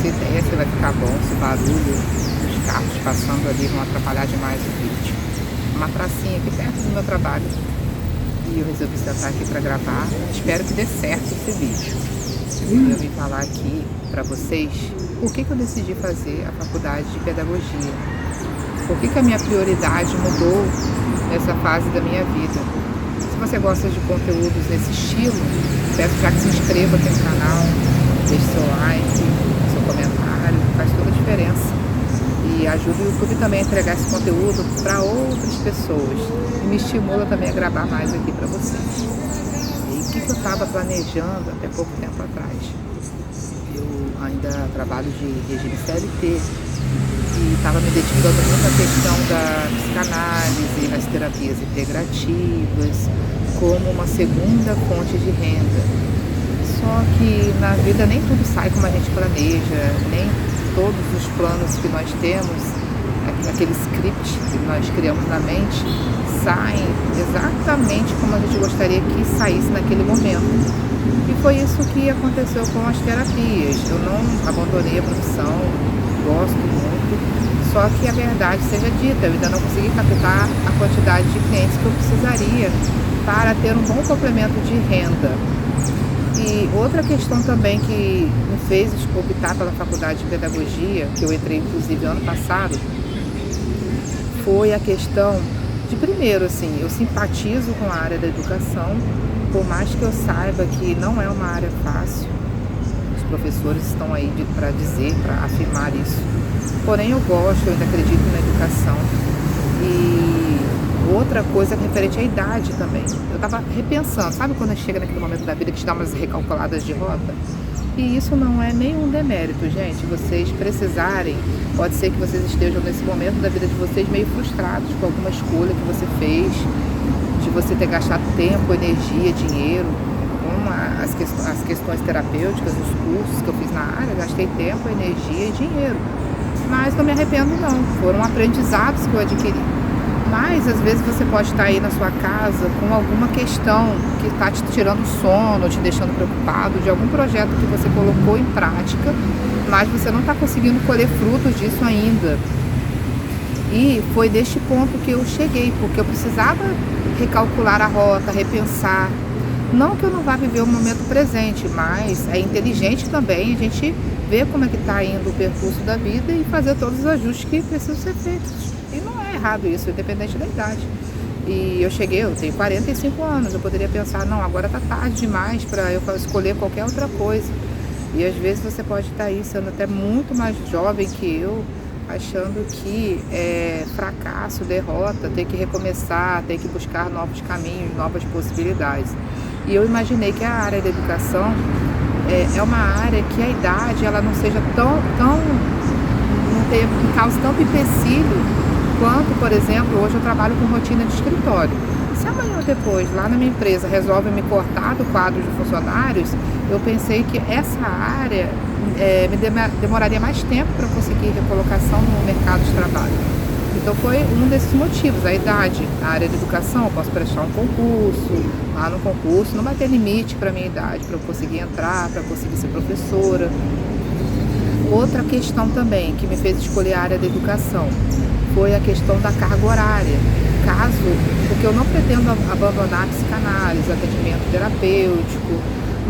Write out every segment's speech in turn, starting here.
faço ideia se vai ficar bom, se o barulho dos carros passando ali vão atrapalhar demais o vídeo. Uma pracinha aqui perto do meu trabalho e eu resolvi sentar aqui para gravar. Espero que dê certo esse vídeo. Eu vim falar aqui para vocês por que eu decidi fazer a faculdade de pedagogia. Por que a minha prioridade mudou nessa fase da minha vida. Se você gosta de conteúdos nesse estilo, peço já que se inscreva aqui no canal, deixe seu like, seu comentário, faz toda a diferença. E ajuda o YouTube também a entregar esse conteúdo para outras pessoas. E me estimula também a gravar mais aqui para vocês. E o que eu estava planejando até pouco tempo atrás? Eu ainda trabalho de regime CLT e estava me dedicando muito à questão da psicanálise, nas terapias integrativas, como uma segunda fonte de renda. Só que na vida nem tudo sai como a gente planeja, nem todos os planos que nós temos, aquele script que nós criamos na mente, saem exatamente como a gente gostaria que saísse naquele momento. E foi isso que aconteceu com as terapias. Eu não abandonei a profissão, gosto muito, só que a verdade seja dita, eu ainda não consegui captar a quantidade de clientes que eu precisaria para ter um bom complemento de renda. E outra questão também que me fez optar pela faculdade de pedagogia, que eu entrei inclusive ano passado, foi a questão de, primeiro, assim, eu simpatizo com a área da educação, por mais que eu saiba que não é uma área fácil. Os professores estão aí para dizer, para afirmar isso. Porém, eu gosto, eu ainda acredito na educação. E outra coisa referente à idade também. Eu estava repensando, sabe quando chega naquele momento da vida que te dá umas recalculadas de rota? E isso não é nenhum demérito, gente. Vocês precisarem, pode ser que vocês estejam nesse momento da vida de vocês meio frustrados com alguma escolha que você fez, de você ter gastado tempo, energia, dinheiro, com as questões terapêuticas, os cursos que eu fiz na área, gastei tempo, energia e dinheiro. Mas não me arrependo não, foram aprendizados que eu adquiri. Mas às vezes você pode estar aí na sua casa com alguma questão que está te tirando sono, te deixando preocupado de algum projeto que você colocou em prática, mas você não está conseguindo colher frutos disso ainda. E foi deste ponto que eu cheguei, porque eu precisava recalcular a rota, repensar. Não que eu não vá viver o momento presente, mas é inteligente também a gente ver como é que está indo o percurso da vida e fazer todos os ajustes que precisam ser feitos. E não é errado isso, independente da idade. E eu tenho 45 anos, eu poderia pensar, não, agora está tarde demais para eu escolher qualquer outra coisa. E às vezes você pode estar aí sendo até muito mais jovem que eu, achando que é fracasso, derrota, ter que recomeçar, ter que buscar novos caminhos, novas possibilidades. E eu imaginei que a área da educação é uma área que a idade ela não seja não cause tanto empecilho quanto, por exemplo, hoje eu trabalho com rotina de escritório. Se amanhã ou depois, lá na minha empresa, resolvem me cortar do quadro de funcionários, eu pensei que essa área me demoraria mais tempo para conseguir recolocação no mercado de trabalho. Então foi um desses motivos, a idade. A área de educação, eu posso prestar um concurso, lá no concurso não vai ter limite para a minha idade, para eu conseguir entrar, para conseguir ser professora. Outra questão também que me fez escolher a área da educação foi a questão da carga horária. Porque eu não pretendo abandonar a psicanálise, o atendimento terapêutico,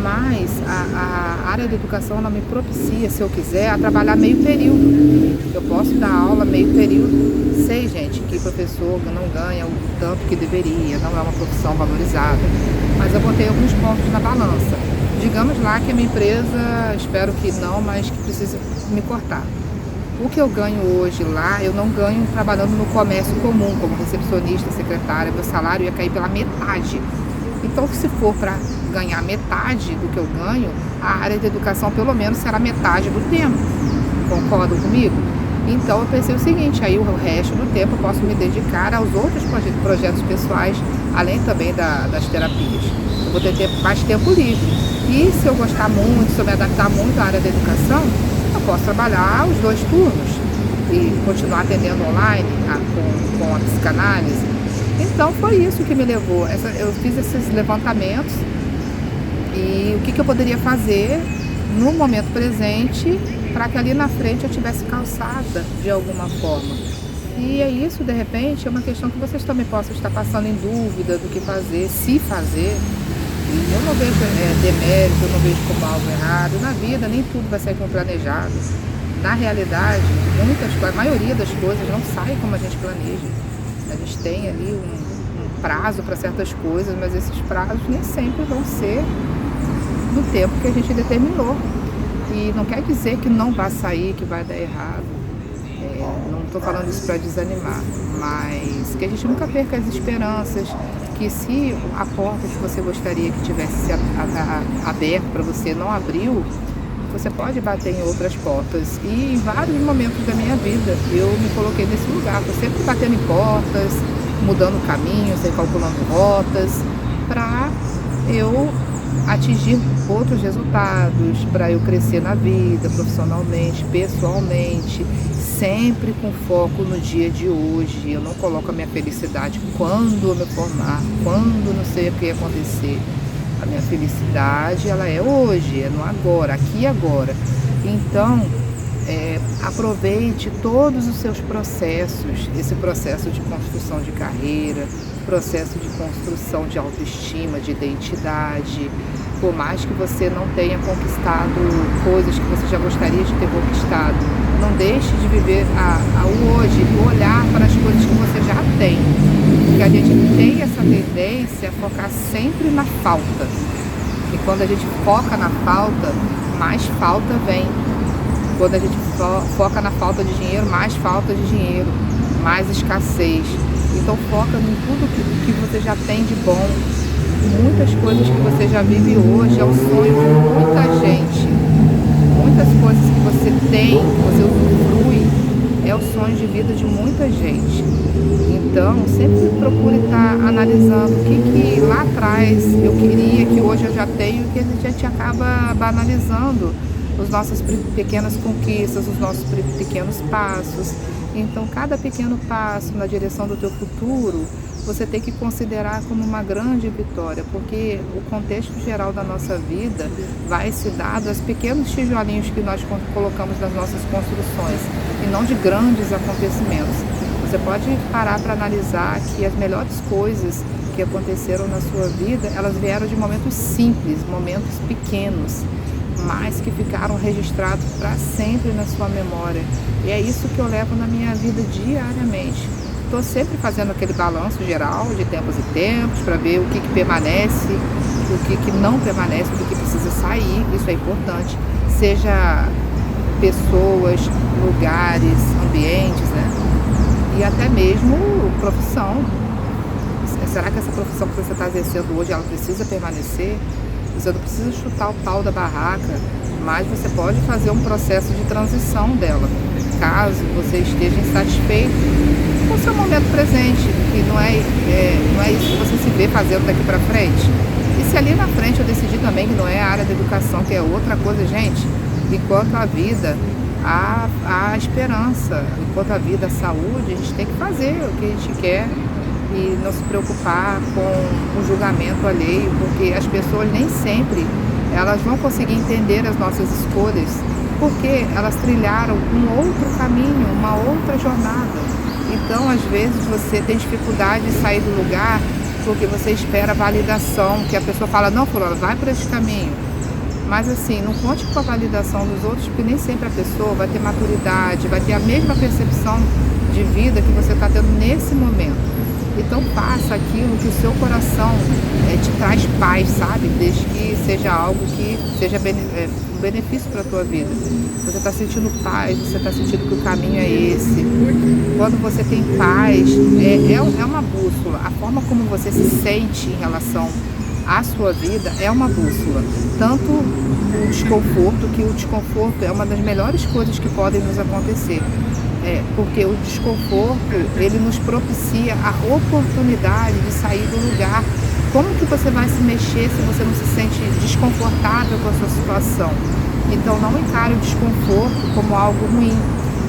mas a área da educação ela me propicia, se eu quiser, a trabalhar meio período. Eu posso dar aula meio período. Sei, gente, que professor não ganha o tanto que deveria, não é uma profissão valorizada, mas eu botei alguns pontos na balança. Digamos lá que a minha empresa, espero que não, mas que precisa me cortar. O que eu ganho hoje lá, eu não ganho trabalhando no comércio comum, como recepcionista, secretária, meu salário ia cair pela metade. Então, se for para ganhar metade do que eu ganho, a área de educação pelo menos será metade do tempo. Concordam comigo? Então, eu pensei o seguinte, aí o resto do tempo eu posso me dedicar aos outros projetos pessoais, além também das terapias. Eu vou ter mais tempo livre. E se eu gostar muito, se eu me adaptar muito à área da educação, eu posso trabalhar os 2 turnos e continuar atendendo online com a psicanálise. Então foi isso que me levou. Eu fiz esses levantamentos e o que eu poderia fazer no momento presente para que ali na frente eu tivesse calçada de alguma forma. E é isso, de repente, é uma questão que vocês também possam estar passando em dúvida do que fazer, se fazer. E eu não vejo demérito, eu não vejo como algo errado. Na vida, nem tudo vai sair como planejado. Na realidade, a maioria das coisas não sai como a gente planeja. A gente tem ali um prazo para certas coisas, mas esses prazos nem sempre vão ser no tempo que a gente determinou. E não quer dizer que não vai sair, que vai dar errado. Não estou falando isso para desanimar, mas que a gente nunca perca as esperanças, que se a porta que você gostaria que tivesse se aberta para você não abriu, você pode bater em outras portas. E em vários momentos da minha vida eu me coloquei nesse lugar, estou sempre batendo em portas, mudando caminhos, recalculando rotas, para eu atingir outros resultados, para eu crescer na vida, profissionalmente, pessoalmente, sempre com foco no dia de hoje. Eu não coloco a minha felicidade quando eu me formar, quando não sei o que acontecer. A minha felicidade, ela é hoje, é no agora, aqui e agora. Então, aproveite todos os seus processos, esse processo de construção de carreira, processo de construção de autoestima, de identidade. Por mais que você não tenha conquistado coisas que você já gostaria de ter conquistado, não deixe de viver o hoje e olhar para as coisas que você já tem. Porque a gente tem essa tendência a focar sempre na falta. E quando a gente foca na falta, mais falta vem. Quando a gente foca na falta de dinheiro, mais falta de dinheiro, mais escassez. Então foca em tudo que você já tem de bom. Muitas coisas que você já vive hoje é o sonho de muita gente. Muitas coisas que você tem, que você usufrui, é o sonho de vida de muita gente. Então, sempre procure estar analisando o que lá atrás eu queria, que hoje eu já tenho, que a gente acaba banalizando as nossas pequenas conquistas, os nossos pequenos passos. Então, cada pequeno passo na direção do teu futuro, você tem que considerar como uma grande vitória, porque o contexto geral da nossa vida vai se dar dos pequenos tijolinhos que nós colocamos nas nossas construções, e não de grandes acontecimentos. Você pode parar para analisar que as melhores coisas que aconteceram na sua vida, elas vieram de momentos simples, momentos pequenos, mas que ficaram registrados para sempre na sua memória. E é isso que eu levo na minha vida diariamente. Estou sempre fazendo aquele balanço geral de tempos e tempos para ver o que permanece, o que não permanece, o que precisa sair. Isso é importante. Seja pessoas, lugares, ambientes, né? E até mesmo profissão. Será que essa profissão que você está exercendo hoje, ela precisa permanecer? Você não precisa chutar o pau da barraca, mas você pode fazer um processo de transição dela, caso você esteja insatisfeito com o seu momento presente, que não é isso que você se vê fazendo daqui para frente. E se ali na frente eu decidir também que não é a área da educação, que é outra coisa, gente, enquanto a vida, há esperança, enquanto a vida, a saúde, a gente tem que fazer o que a gente quer e não se preocupar com o julgamento alheio, porque as pessoas nem sempre elas vão conseguir entender as nossas escolhas, porque elas trilharam um outro caminho, uma outra jornada. Então, às vezes, você tem dificuldade de sair do lugar porque você espera validação, que a pessoa fala, não, fulano, vai por esse caminho. Mas assim, não conte com a validação dos outros, porque nem sempre a pessoa vai ter maturidade, vai ter a mesma percepção de vida que você está tendo nesse momento. Então faça aquilo que o seu coração te traz paz, sabe? Desde que seja algo que seja um benefício para a tua vida. Você está sentindo paz, você está sentindo que o caminho é esse. Quando você tem paz, é uma bússola. A forma como você se sente em relação à sua vida é uma bússola. Tanto o desconforto é uma das melhores coisas que podem nos acontecer. Porque o desconforto, ele nos propicia a oportunidade de sair do lugar. Como que você vai se mexer se você não se sente desconfortável com a sua situação? Então não encare o desconforto como algo ruim.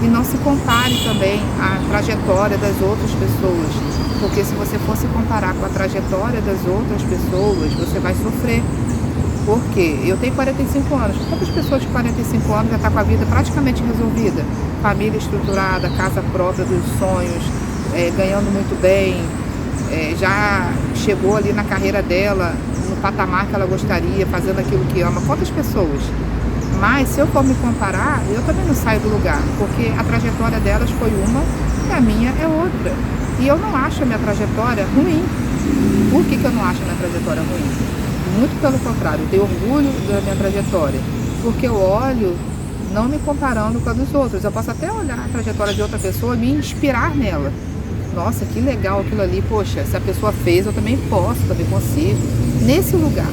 E não se compare também à trajetória das outras pessoas. Porque se você for se comparar com a trajetória das outras pessoas, você vai sofrer. Porque eu tenho 45 anos. Quantas pessoas de 45 anos já estão com a vida praticamente resolvida? Família estruturada, casa própria dos sonhos, ganhando muito bem, já chegou ali na carreira dela, no patamar que ela gostaria, fazendo aquilo que ama. Quantas pessoas? Mas se eu for me comparar, eu também não saio do lugar, porque a trajetória delas foi uma e a minha é outra. E eu não acho a minha trajetória ruim. Por que eu não acho a minha trajetória ruim? Muito pelo contrário, eu tenho orgulho da minha trajetória, porque eu olho não me comparando com a dos outros. Eu posso até olhar a trajetória de outra pessoa e me inspirar nela. Nossa, que legal aquilo ali, poxa, se a pessoa fez, eu também posso, também consigo, nesse lugar.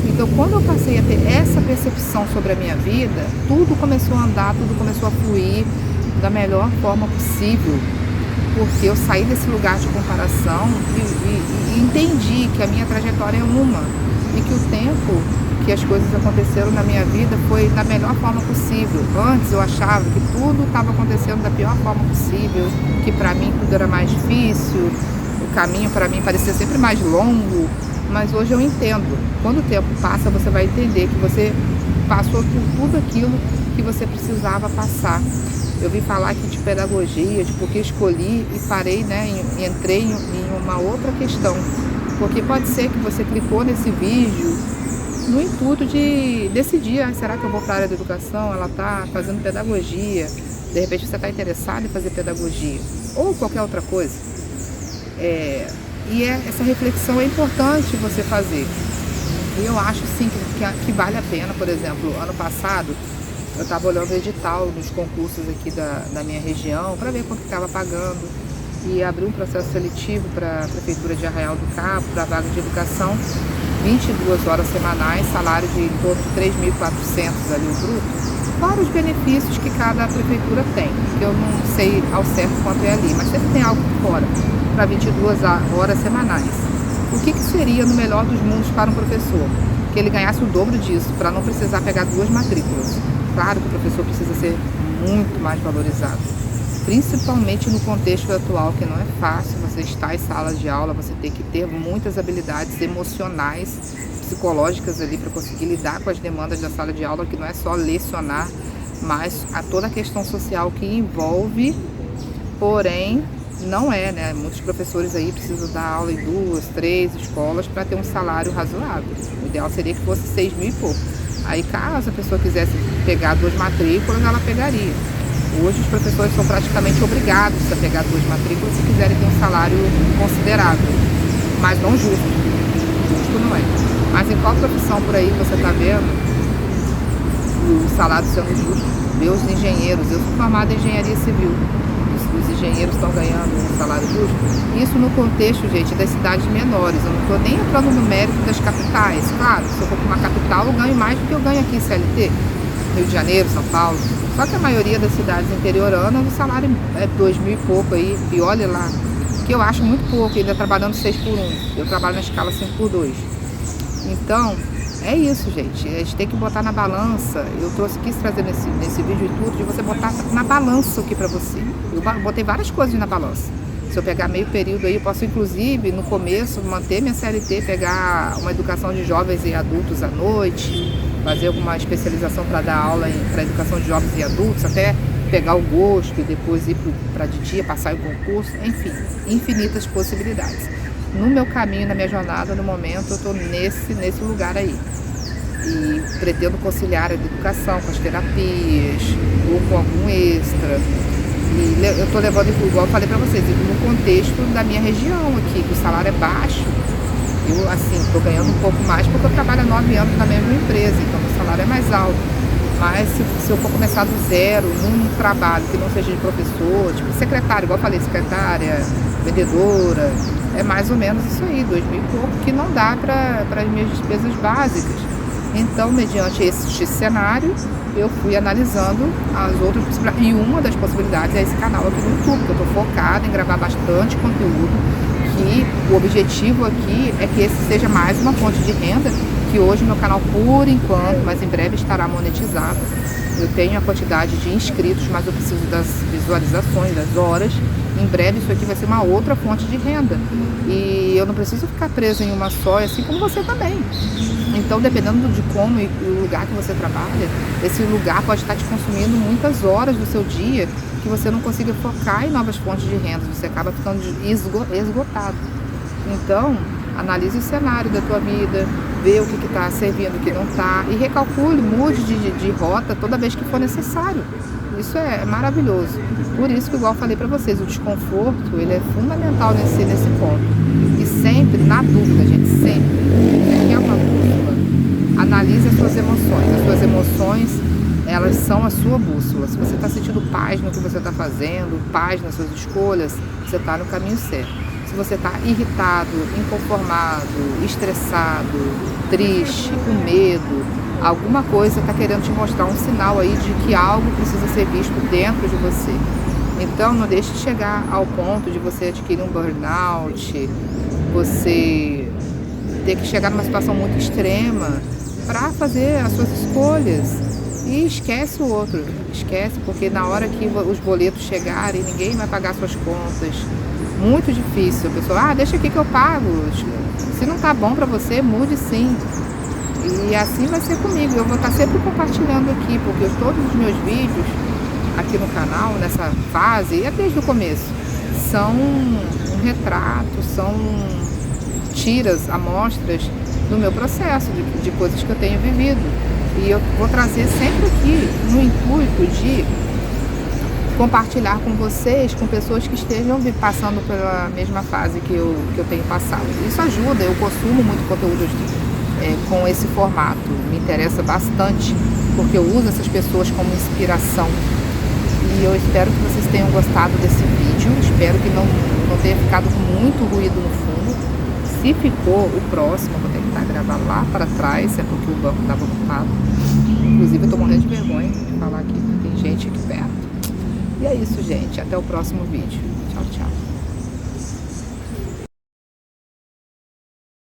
Então, quando eu passei a ter essa percepção sobre a minha vida, tudo começou a andar, tudo começou a fluir da melhor forma possível, porque eu saí desse lugar de comparação e entendi que a minha trajetória é uma, e que o tempo que as coisas aconteceram na minha vida foi da melhor forma possível. Antes eu achava que tudo estava acontecendo da pior forma possível, que para mim tudo era mais difícil, o caminho para mim parecia sempre mais longo, mas hoje eu entendo. Quando o tempo passa, você vai entender que você passou por tudo aquilo que você precisava passar. Eu vim falar aqui de pedagogia, de porque escolhi e parei, entrei em uma outra questão. Porque pode ser que você clicou nesse vídeo no intuito de decidir, será que eu vou para a área da educação? Ela está fazendo pedagogia, de repente você está interessado em fazer pedagogia, ou qualquer outra coisa. Essa reflexão é importante você fazer. E eu acho sim que vale a pena. Por exemplo, ano passado, eu estava olhando o edital dos concursos aqui da minha região para ver quanto estava pagando e abri um processo seletivo para a Prefeitura de Arraial do Cabo, para a vaga de educação, 22 horas semanais, salário de em torno de 3.400 ali o bruto, fora os benefícios que cada prefeitura tem, que eu não sei ao certo quanto é ali, mas sempre tem algo por fora, para 22 horas semanais. O que seria no melhor dos mundos para um professor? Que ele ganhasse o dobro disso, para não precisar pegar 2 matrículas. Claro que o professor precisa ser muito mais valorizado, principalmente no contexto atual, que não é fácil. Você está em sala de aula, você tem que ter muitas habilidades emocionais, psicológicas ali para conseguir lidar com as demandas da sala de aula, que não é só lecionar, mas a toda a questão social que envolve, porém não é, né? Muitos professores aí precisam dar aula em 2, 3 escolas para ter um salário razoável. O ideal seria que fosse 6 mil e pouco. Aí, caso a pessoa quisesse pegar 2 matrículas, ela pegaria. Hoje os professores são praticamente obrigados a pegar 2 matrículas se quiserem ter um salário considerável, mas não justo. Justo não é. Mas em qual profissão por aí você está vendo o salário sendo justo? Vê os engenheiros. Eu sou formada em engenharia civil. Os engenheiros estão ganhando um salário justo. Isso no contexto, gente, das cidades menores. Eu não estou nem entrando no mérito das capitais. Claro, se eu for para uma capital, eu ganho mais do que eu ganho aqui em CLT. Rio de Janeiro, São Paulo. Só que a maioria das cidades interioranas, o salário é 2 mil e pouco aí. E olha lá, que eu acho muito pouco, ainda trabalhando 6 por 1. Eu trabalho na escala 5 por 2. Então, é isso, gente. A gente tem que botar na balança. Eu quis trazer nesse vídeo e tudo, de você botar na balança o que pra você. Eu botei várias coisas na balança. Se eu pegar meio período aí, eu posso inclusive, no começo, manter minha CLT, pegar uma educação de jovens e adultos à noite, fazer alguma especialização para dar aula para educação de jovens e adultos, até pegar o gosto e depois ir para de dia, passar o concurso, enfim, infinitas possibilidades. No meu caminho, na minha jornada, no momento, eu estou nesse lugar aí. E pretendo conciliar a educação com as terapias, ou com algum extra. E eu estou levando, igual eu falei para vocês, no contexto da minha região aqui, que o salário é baixo. Eu, assim, estou ganhando um pouco mais porque eu trabalho há 9 anos na mesma empresa, então o salário é mais alto. Mas se eu for começar do zero, num trabalho que não seja de professor, tipo secretária, igual eu falei, secretária, vendedora, é mais ou menos isso aí, 2 mil e pouco, que não dá para as minhas despesas básicas. Então, mediante esse cenário, eu fui analisando as outras possibilidades. E uma das possibilidades é esse canal aqui no YouTube, que eu estou focada em gravar bastante conteúdo, que o objetivo aqui é que esse seja mais uma fonte de renda, que hoje meu canal, por enquanto, mas em breve estará monetizado. Eu tenho a quantidade de inscritos, mas eu preciso das visualizações, das horas. Em breve isso aqui vai ser uma outra fonte de renda. E eu não preciso ficar presa em uma só, assim como você também. Então, dependendo de como e o lugar que você trabalha, esse lugar pode estar te consumindo muitas horas do seu dia que você não consiga focar em novas fontes de renda, você acaba ficando esgotado. Então, analise o cenário da tua vida, vê o que está servindo, o que não está, e recalcule, mude de rota toda vez que for necessário. Isso é maravilhoso. Por isso que, igual eu falei para vocês, o desconforto, ele é fundamental nesse ponto. E sempre, na dúvida, gente, sempre, você quer uma bússola, analise as suas emoções. As suas emoções, elas são a sua bússola. Se você está sentindo paz no que você está fazendo, paz nas suas escolhas, você está no caminho certo. Se você está irritado, inconformado, estressado, triste, com medo, alguma coisa está querendo te mostrar um sinal aí de que algo precisa ser visto dentro de você. Então, não deixe de chegar ao ponto de você adquirir um burnout, você ter que chegar numa situação muito extrema para fazer as suas escolhas. E esquece o outro, esquece, porque na hora que os boletos chegarem, ninguém vai pagar suas contas. Muito difícil. A pessoa, deixa aqui que eu pago. Se não tá bom para você, mude sim. E assim vai ser comigo. Eu vou estar sempre compartilhando aqui, porque todos os meus vídeos aqui no canal, nessa fase, e desde o começo, são um retrato, são tiras, amostras do meu processo, de coisas que eu tenho vivido. E eu vou trazer sempre aqui no intuito de compartilhar com vocês, com pessoas que estejam passando pela mesma fase que eu tenho passado. Isso ajuda, eu consumo muito conteúdo com esse formato, me interessa bastante, porque eu uso essas pessoas como inspiração. E eu espero que vocês tenham gostado desse vídeo, espero que não tenha ficado com muito ruído no fundo. Se ficou, o próximo eu vou tentar gravar lá para trás, é porque o banco estava ocupado. Inclusive eu estou morrendo de vergonha de falar aqui, tem gente aqui perto. E é isso, gente. Até o próximo vídeo. Tchau, tchau.